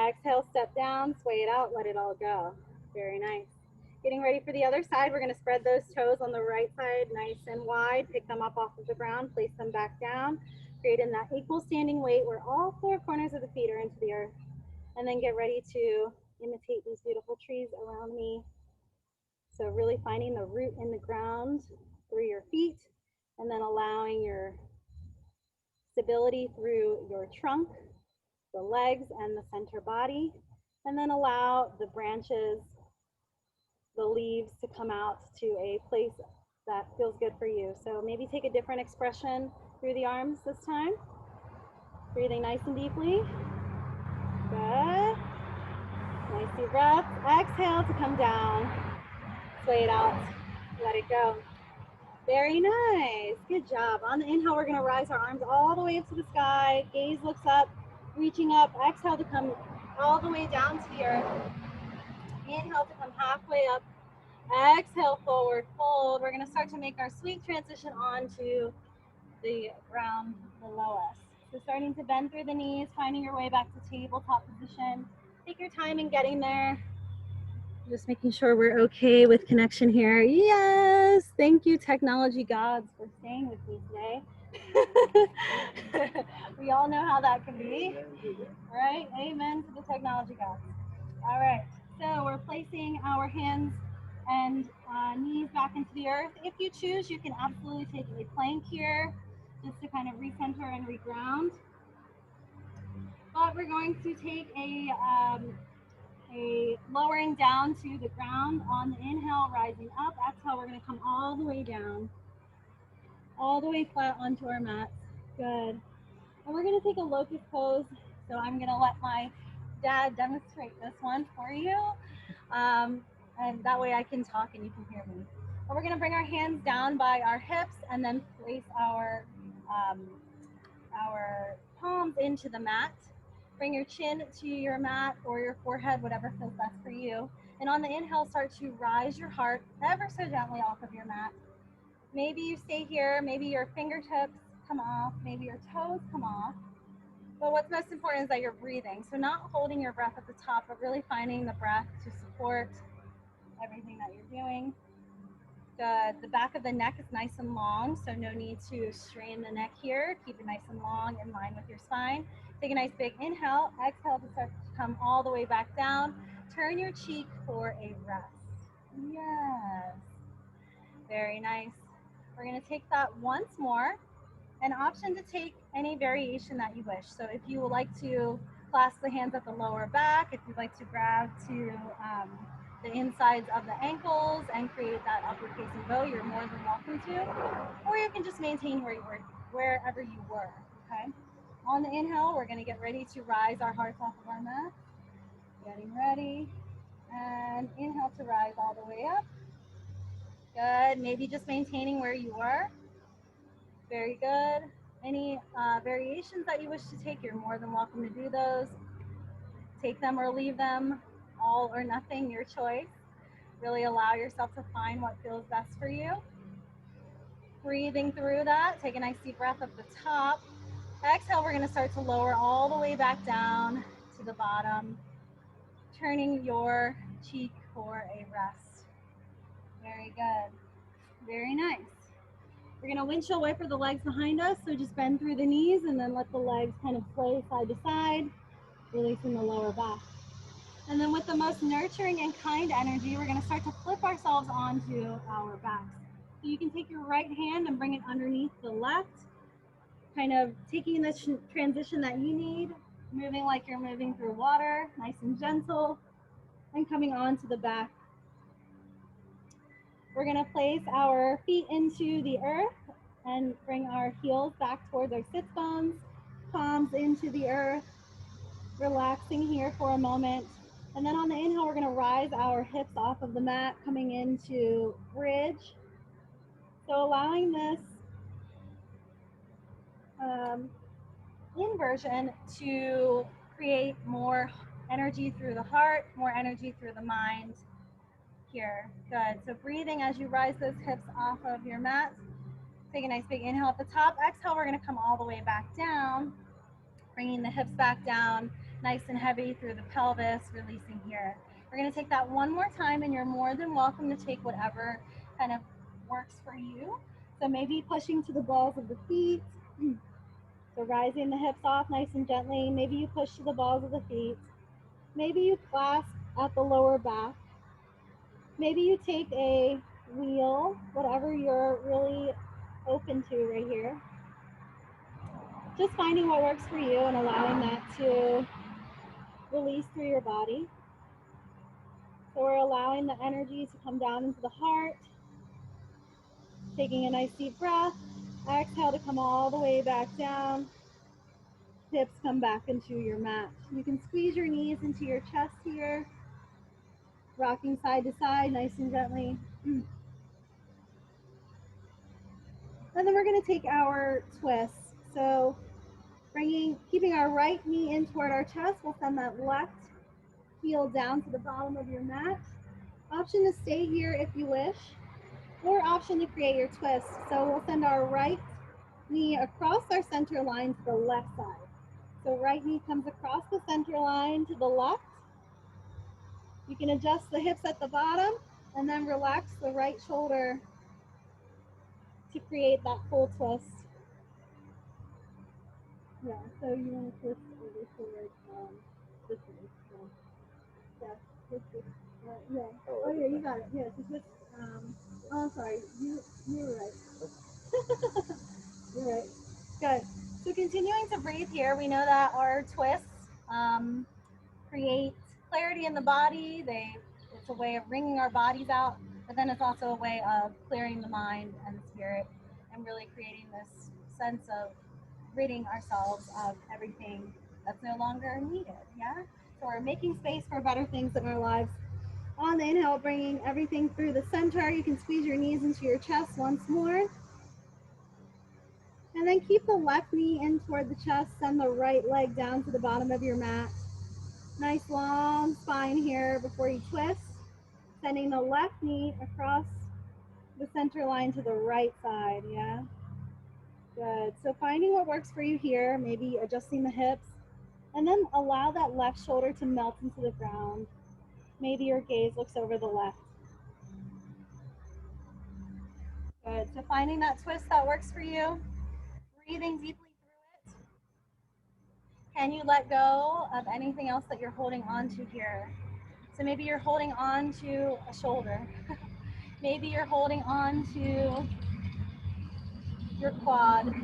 Exhale, step down, sway it out, let it all go. Very nice. Getting ready for the other side, we're gonna spread those toes on the right side nice and wide, pick them up off of the ground, place them back down, creating that equal standing weight where all four corners of the feet are into the earth. And then get ready to imitate these beautiful trees around me. So really finding the root in the ground through your feet, and then allowing your stability through your trunk, the legs, and the center body. And then allow the branches, the leaves to come out to a place that feels good for you. So maybe take a different expression through the arms this time. Breathing nice and deeply. Good. Nice deep breath. Exhale to come down. Sway it out. Let it go. Very nice. Good job. On the inhale, we're going to rise our arms all the way up to the sky. Gaze looks up, reaching up. Exhale to come all the way down to the earth. Inhale to come halfway up. Exhale, forward fold. We're going to start to make our sweet transition onto the ground below us. So starting to bend through the knees, finding your way back to tabletop position. Take your time in getting there. Just making sure we're okay with connection here. Yes, thank you, technology gods, for staying with me today. We all know how that can be, right? Amen to the technology gods. All right, so we're placing our hands and knees back into the earth. If you choose, you can absolutely take a plank here, just to kind of recenter and reground. But we're going to take a lowering down to the ground on the inhale, rising up. Exhale, we're going to come all the way down, all the way flat onto our mats. Good. And we're going to take a locust pose. So I'm going to let my dad demonstrate this one for you. And that way I can talk and you can hear me. But we're going to bring our hands down by our hips and then place our palms into the mat. Bring your chin to your mat or your forehead, whatever feels best for you. And on the inhale, start to rise your heart ever so gently off of your mat. Maybe you stay here, maybe your fingertips come off, maybe your toes come off. But what's most important is that you're breathing. So not holding your breath at the top, but really finding the breath to support everything that you're doing. Good. The back of the neck is nice and long, so no need to strain the neck here. Keep it nice and long in line with your spine. Take a nice big inhale. Exhale to start to come all the way back down. Turn your cheek for a rest. Yes. Very nice. We're going to take that once more. An option to take any variation that you wish. So if you would like to clasp the hands at the lower back, if you'd like to grab to the insides of the ankles and create that upward facing bow, you're more than welcome to. Or you can just maintain where you were, wherever you were, okay? On the inhale, we're gonna get ready to rise our hearts off of our mat. Getting ready. And inhale to rise all the way up. Good, maybe just maintaining where you were. Very good. Any variations that you wish to take, you're more than welcome to do those. Take them or leave them, all or nothing, your choice. Really allow yourself to find what feels best for you. Breathing through that, take a nice deep breath at the top. Exhale, we're gonna start to lower all the way back down to the bottom, turning your cheek for a rest. Very good, very nice. We're gonna windshield wiper the legs behind us, so just bend through the knees and then let the legs kind of sway side to side, releasing the lower back. And then with the most nurturing and kind energy, we're gonna start to flip ourselves onto our backs. So you can take your right hand and bring it underneath the left, kind of taking the transition that you need, moving like you're moving through water, nice and gentle, and coming onto the back. We're gonna place our feet into the earth and bring our heels back towards our sits bones, palms into the earth, relaxing here for a moment. And then on the inhale, we're gonna rise our hips off of the mat, coming into bridge. So allowing this inversion to create more energy through the heart, more energy through the mind here. Good. So breathing as you rise those hips off of your mat. Take a nice big inhale at the top. Exhale, we're going to come all the way back down, bringing the hips back down, nice and heavy through the pelvis, releasing here. We're going to take that one more time, and you're more than welcome to take whatever kind of works for you. So maybe pushing to the balls of the feet. So rising the hips off nice and gently. Maybe you push to the balls of the feet. Maybe you clasp at the lower back. Maybe you take a wheel, whatever you're really open to right here. Just finding what works for you and allowing that to release through your body. So we're allowing the energy to come down into the heart. Taking a nice deep breath. Exhale to come all the way back down. Hips come back into your mat. You can squeeze your knees into your chest here. Rocking side to side, nice and gently. And then we're going to take our twist. So keeping our right knee in toward our chest, we'll send that left heel down to the bottom of your mat. Option to stay here if you wish, or option to create your twist. So we'll send our right knee across our center line to the left side. So right knee comes across the center line to the left. You can adjust the hips at the bottom and then relax the right shoulder to create that full twist. Yeah, so you want to twist over toward this way. So, yeah, twist it. Yeah. Oh yeah, you got it. Yeah, so twist. Oh, sorry. You were right. You're right. Good. So continuing to breathe here, we know that our twists create clarity in the body. It's a way of wringing our bodies out, but then it's also a way of clearing the mind and spirit and really creating this sense of ridding ourselves of everything that's no longer needed. Yeah. So we're making space for better things in our lives. On the inhale, bringing everything through the center. You can squeeze your knees into your chest once more. And then keep the left knee in toward the chest. Send the right leg down to the bottom of your mat. Nice long spine here before you twist. Sending the left knee across the center line to the right side, yeah? Good. So finding what works for you here, maybe adjusting the hips, and then allow that left shoulder to melt into the ground. Maybe your gaze looks over the left. Good. So finding that twist that works for you, breathing deeply through it. Can you let go of anything else that you're holding on to here? So maybe you're holding on to a shoulder. Maybe you're holding on to your quad.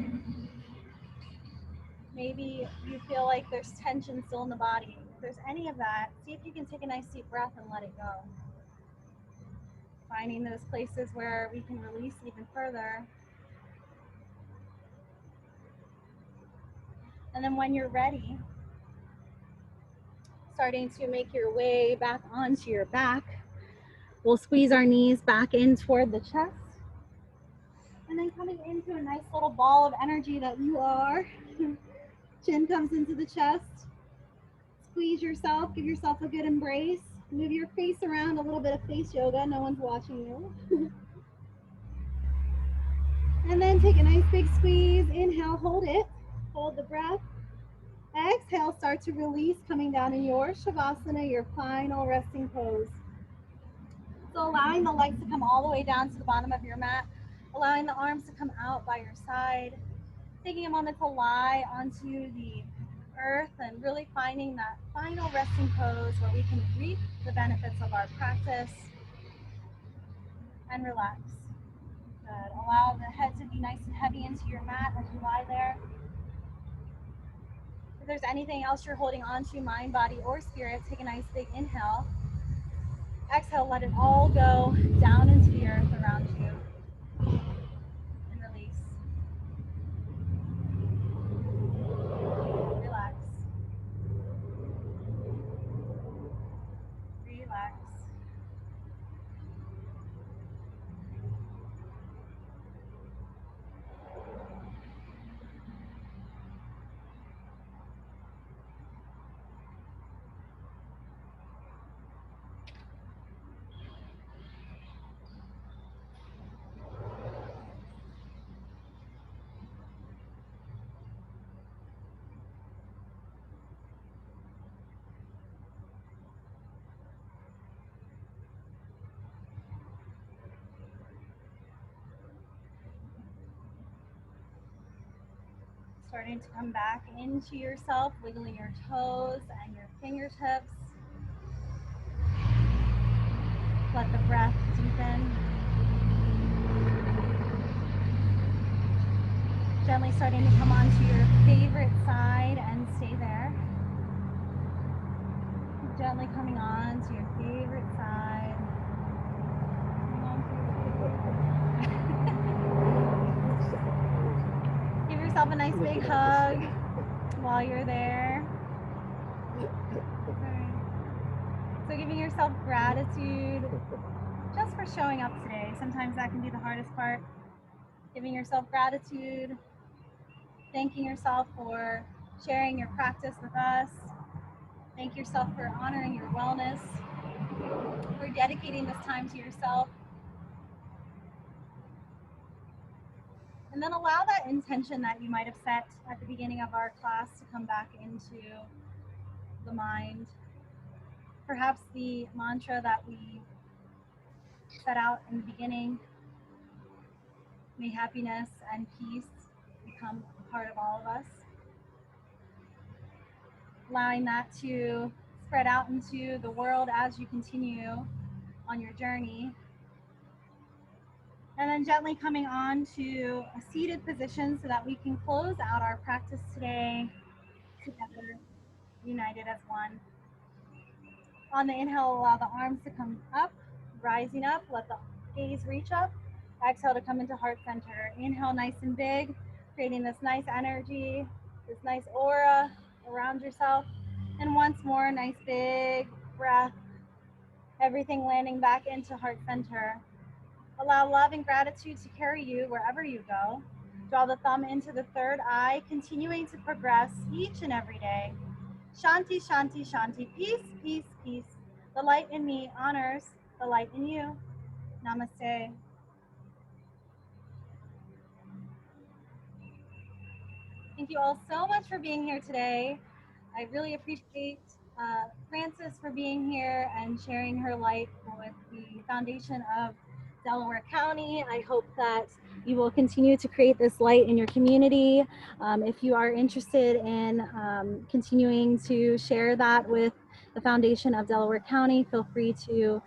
Maybe you feel like there's tension still in the body. If there's any of that, see if you can take a nice deep breath and let it go. Finding those places where we can release even further. And then when you're ready, starting to make your way back onto your back, we'll squeeze our knees back in toward the chest. And then coming into a nice little ball of energy that you are. Chin comes into the chest. Squeeze yourself, give yourself a good embrace. Move your face around, a little bit of face yoga, no one's watching you. And then take a nice big squeeze. Inhale, hold it. Hold the breath. Exhale, start to release, coming down in your Shavasana, your final resting pose. So allowing the legs to come all the way down to the bottom of your mat, allowing the arms to come out by your side, taking a moment to lie onto the earth and really finding that final resting pose where we can reap the benefits of our practice and relax. Good. Allow the head to be nice and heavy into your mat as you lie there. If there's anything else you're holding on to, mind, body, or spirit, take a nice big inhale. Exhale, let it all go down into the earth around you. And release. Relax. Relax. Starting to come back into yourself, wiggling your toes and your fingertips. Let the breath deepen. Gently starting to come onto your favorite side and stay there. Gently coming on to your favorite side. Give yourself a nice big hug while you're there. Okay. So giving yourself gratitude just for showing up today. Sometimes that can be the hardest part. Giving yourself gratitude, thanking yourself for sharing your practice with us. Thank yourself for honoring your wellness, for dedicating this time to yourself. And then allow that intention that you might have set at the beginning of our class to come back into the mind. Perhaps the mantra that we set out in the beginning, may happiness and peace become a part of all of us. Allowing that to spread out into the world as you continue on your journey. And then gently coming on to a seated position so that we can close out our practice today together, united as one. On the inhale, allow the arms to come up, rising up, let the gaze reach up. Exhale to come into heart center. Inhale nice and big, creating this nice energy, this nice aura around yourself. And once more, nice big breath, everything landing back into heart center. Allow love and gratitude to carry you wherever you go. Draw the thumb into the third eye, continuing to progress each and every day. Shanti, Shanti, Shanti. Peace, peace, peace. The light in me honors the light in you. Namaste. Thank you all so much for being here today. I really appreciate Frances for being here and sharing her light with the foundation of Delaware County. I hope that you will continue to create this light in your community. If you are interested in continuing to share that with the foundation of Delaware County, feel free to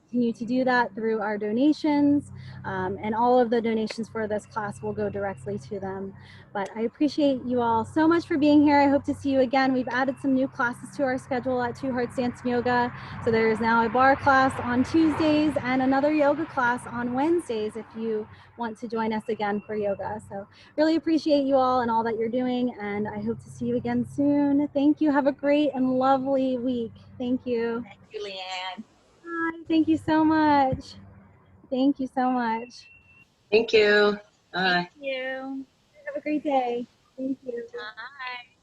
continue to do that through our donations, and all of the donations for this class will go directly to them. But I appreciate you all so much for being here. I hope to see you again. We've added some new classes to our schedule at Two Hearts Dance and Yoga. So there is now a bar class on Tuesdays and another yoga class on Wednesdays if you want to join us again for yoga. So really appreciate you all and all that you're doing, and I hope to see you again soon. Thank you. Have a great and lovely week. Thank you. Thank you, Leanne. Hi, thank you so much. Thank you so much. Thank you. Bye. Thank you. Have a great day. Thank you. Bye.